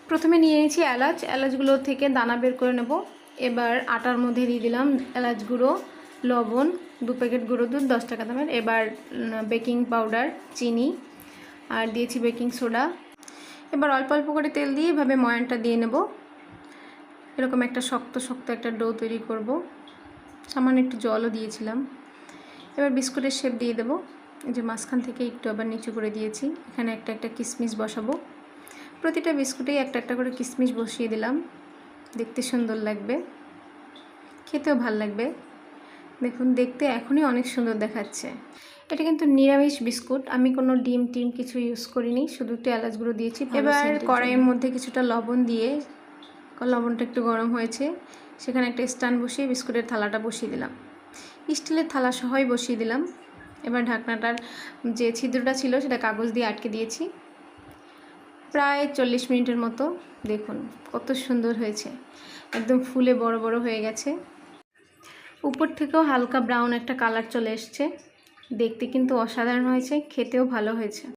প্রথমে নিয়ে নিয়েছি এলাচ, এলাচগুলো থেকে দানা বের করে নেব। এবার আটার মধ্যে দিয়ে দিলাম এলাচ গুঁড়ো, লবণ, 2 প্যাকেট গুঁড়ো দুধ 10 টাকা দামের। এবার বেকিং পাউডার, চিনি আর দিয়েছি বেকিং সোডা। এবার অল্প অল্প করে তেল দিয়ে এভাবে ময়ানটা দিয়ে নেব। এরকম একটা শক্ত শক্ত একটা ডো তৈরি করব। সামান্য একটু জলও দিয়েছিলাম। এবার বিস্কুটের শেপ দিয়ে দেব। এই যে মাঝখান থেকে একটু আবার নিচু করে দিয়েছি। এখানে একটা একটা কিশমিশ বসাবো। প্রতিটা বিস্কুটেই একটা একটা করে কিশমিশ বসিয়ে দিলাম। দেখতে সুন্দর লাগবে, খেতেও ভাল লাগবে। দেখুন, দেখতে এখনই অনেক সুন্দর দেখাচ্ছে। এটা কিন্তু নিরামিষ বিস্কুট, আমি কোনো ডিম টিম কিছু ইউজ করিনি, শুধু একটু এলাচ গুঁড়ো দিয়েছি। এবার কড়াইয়ের মধ্যে কিছুটা লবণ দিয়ে, লবণটা একটু গরম হয়েছে, সেখানে একটা স্ট্যান্ড বসিয়ে বিস্কুটের থালাটা বসিয়ে দিলাম। স্টিলের থালা সহই বসিয়ে দিলাম। এবার ঢাকনাটার যে ছিদ্রটা ছিল সেটা কাগজ দিয়ে আটকে দিয়েছি। প্রায় 40 মিনিটের মতো। দেখুন কত সুন্দর হয়েছে, একদম ফুলে বড় বড় হয়ে গেছে। উপর থেকেও হালকা ব্রাউন একটা কালার চলে এসছে। দেখতে কিন্তু অসাধারণ হয়েছে, খেতেও ভালো হয়েছে।